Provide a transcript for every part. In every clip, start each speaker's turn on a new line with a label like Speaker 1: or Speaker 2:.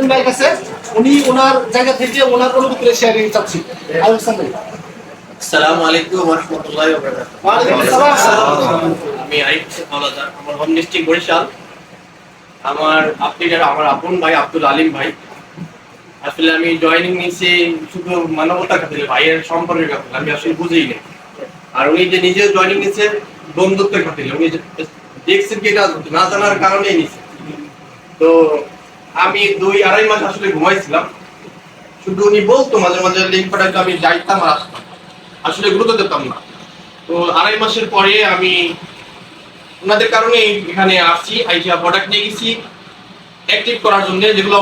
Speaker 1: একজন ভাই আছে, উনি ওনার জায়গা থেকে ওনার অনুভূতি শেয়ারিং চাচ্ছি।
Speaker 2: আসসালামু আলাইকুম ওয়া রাহমাতুল্লাহি ওয়া বারাকাতুহু।
Speaker 1: ওয়া আলাইকুম আসসালাম।
Speaker 2: আমি আরিফ মাওলাদার, আমার হোম ডিস্ট্রিক্ট বরিশাল। আমার আপন ভাই আব্দুল আলিম ভাই। আসলে আমি জয়েনিং নিয়েছি শুধু মানবতার খাতিরে, ভাইয়ের সম্পর্কের খাতিরে, আমি আসলে বুঝিই না। আর উনি যে নিজে জয়েনিং নিয়েছে বন্ধুত্বের খাতিরে, উনি দেখছেন কি এটা না জানার কারণেই নিয়েছে। তো আমি 2-2.5 মাস আসলে ঘুমাইছিলাম, শুধু উনি বলতো মাঝে মাঝে লিঙ্ক পাঠাইতো, আমি যাইতাম আর আসতাম, আসলে গুরুত্ব দিতাম না। তো 2.5 মাসের পরে আমি ওনাদের কারণে এখানে আসছি, আইসা প্রোডাক্ট নিয়ে গেছি অ্যাক্টিভ করার জন্য, যেগুলো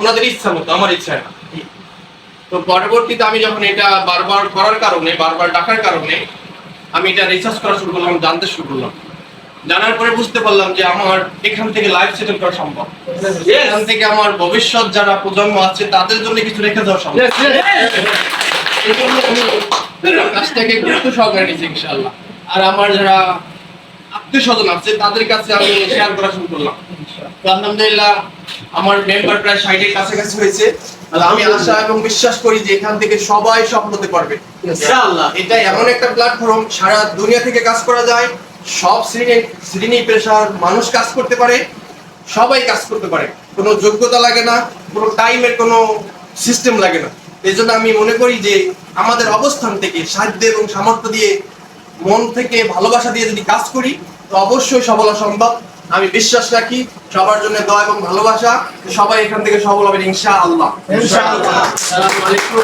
Speaker 2: ওনাদের ইচ্ছা মতো, আমার ইচ্ছা না। তো পরবর্তীতে আমি যখন এটা বারবার করার কারণে, বারবার ডাকার কারণে আমি এটা রিসার্চ করা শুরু করলাম, জানতে শুরু করলাম। জানার পরে বুঝতে পারলাম যে আমার এখান থেকে লাইফ সেটেল করা সম্ভব, এখান থেকে আমার ভবিষ্যৎ যারা প্রজন্ম আছে তাদের জন্য কিছু রেখে দেওয়া সম্ভব। কাজটাকে গুরুত্ব সহকারে নিচ্ছি ইনশাআল্লাহ। আর আমার যারা আত্মীয় স্বজন আছে তাদের কাছে আমি শেয়ার করা শুরু করলাম। তো আলহামদুলিল্লাহ আমার মেম্বার প্রায় 60-এর কাছাকাছি হয়েছে। আমি আশা এবং বিশ্বাস করি যে এখান থেকে সবাই সফল হতে পারবে ইনশাআল্লাহ। এটা এমন একটা প্ল্যাটফর্ম, সারা দুনিয়া থেকে কাজ করা যায়, সব শ্রেণী পেশার মানুষ কাজ করতে পারে, সবাই কাজ করতে পারে, কোনো যোগ্যতা লাগে না, কোনো টাইমের কোনো সিস্টেম লাগে না। এই জন্য আমি মনে করি যে আমাদের অবস্থান থেকে সাধ্য এবং সামর্থ্য দিয়ে, মন থেকে ভালোবাসা দিয়ে যদি কাজ করি তো অবশ্যই সফল হওয়া সম্ভব। আমি বিশ্বাস রাখি, সবার জন্য দোয়া এবং ভালোবাসা, সবাই এখান থেকে সফল হবেন ইনশাআল্লাহ। আসসালামু আলাইকুম।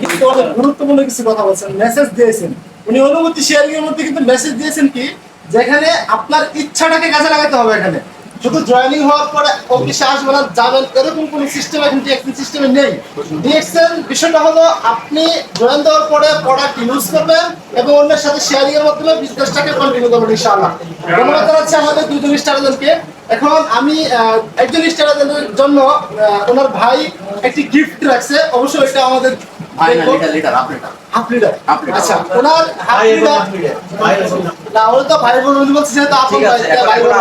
Speaker 1: কিন্তু অনেক গুরুত্বপূর্ণ কিছু কথা বলছেন, মেসেজ দিয়েছেন উনি, অনুভূতি শেয়ারিং এর মধ্যে কিন্তু মেসেজ দিয়েছেন কি, যেখানে আপনার ইচ্ছাটাকে কাজে লাগাতে হবে। এখানে শুধু জয়েনিং হওয়ার পরে অফিসে আসবেন আর যাবেন এরকম কোনো সিস্টেম এখন ডিএক্সএন সিস্টেমে নেই। ডিএক্সএন বিষয়টা হলো আপনি জয়েন দেওয়ার পরে প্রোডাক্ট ইউজ করবেন এবং অন্যের সাথে শেয়ারিং এর মাধ্যমে বিজনেসটাকে কন্টিনিউ করবেন ইনশাআল্লাহ। ধন্যবাদ জানাচ্ছি আমাদের দুজন স্টারদেরকে। এখন আমি একজন স্টারদের জন্য ওনার ভাই একটি গিফট রাখছে, অবশ্যই এটা আমাদের হাফ লিটার। আচ্ছা, ওনার হাফ লিটার না, ওরা তো ভাই বোন বলছে, যেহেতু আপন ভাই বোন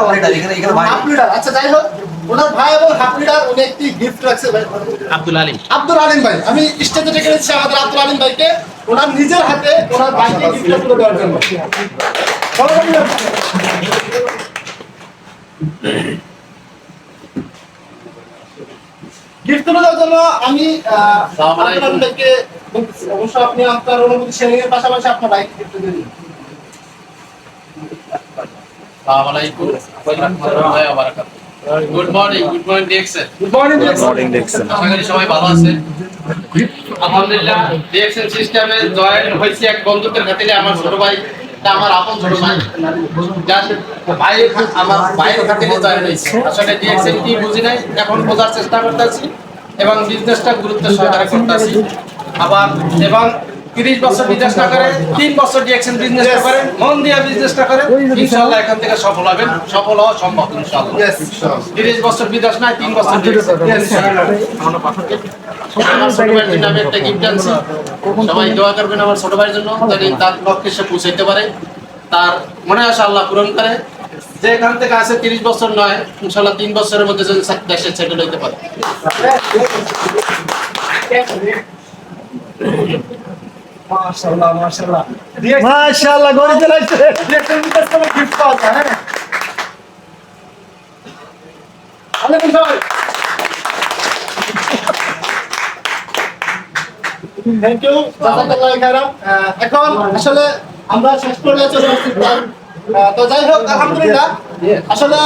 Speaker 1: হাফ লিটার। আচ্ছা, যাই হোক, ওনার ভাই এবং হাফ লিটার উনি একটি গিফট রাখছে ভাই আব্দুল আলিম ভাই। আমি স্টেজে ডেকে নিচ্ছি আমাদের আব্দুল আলিম ভাইকে, ওনার নিজের হাতে ওনার ভাইকে গিফটটা তুলে দেওয়ার জন্য। গিফট তুলে দেওয়ার জন্য আমি আব্দুল আলিম ভাইকে বলতেছি, অবশ্যই আপনি আপনার অনুভূতি শেয়ারিং এর পাশাপাশি আপনার ভাইকে গিফট দিয়ে দিন।
Speaker 2: আসসালামু আলাইকুম ওয়া রাহমাতুল্লাহি ওয়া বারাকাতুহু। Good morning DXN.
Speaker 1: Good morning
Speaker 3: DXN.
Speaker 2: আশা করি সবাই ভালো আছে। আলহামদুলিল্লাহ ডিএক্সএন সিস্টেমে জয়েন হয়েছে এক বন্ধুত্বের খাতিরে। আমার ছোট ভাই, আমার আপন ছোট ভাই, যার ভাই আমার ভাইয়ের খাতিরে জয়েন হয়েছে। আসলে ডিএক্সএন কি বুঝি নাই, এখন বোঝার চেষ্টা করতেছি এবং বিজনেসটা গুরুত্ব সহকারে করতেছি। আবার এবং 30 বছর বিজনেস না করে 3 বছর ডিএক্সএন বিজনেসটা করে, মন দিয়ে বিজনেসটা করে, ইনশাআল্লাহ এখান থেকে সফল হবেন, সফল হওয়া সম্ভব ইনশাআল্লাহ। 30 বছর বিজনেস না, 3 বছর আমার ছোট ভাইয়ের জন্য আমি একটা গিফট আনছি। সবাই দোয়া করবেন আমার ছোট ভাইয়ের জন্য, যাতে তার লক্ষ্যে সে পৌঁছাইতে পারে, তার মনে আশা আল্লাহ পূরণ করে। যে এখান থেকে আছে 30 বছর নয়, ইনশাআল্লাহ 3 বছরের মধ্যে যদি দেশে সেটেল হইতে পারে।
Speaker 1: মাশাআল্লাহ মাশাআল্লাহ
Speaker 3: মাশাআল্লাহ, গড়ে চলেছে।
Speaker 1: ডিএক্সএন বিজনেস থেকে গিফট পাওয়া যায়। হ্যাঁ, আলাইকুম সবাই। থ্যাংক ইউ, জাযাকাল্লাহু খাইরান। এখন আসলে আমরা শেষ করে চলে আসছি। তো যাই হোক, আলহামদুলিল্লাহ আসলে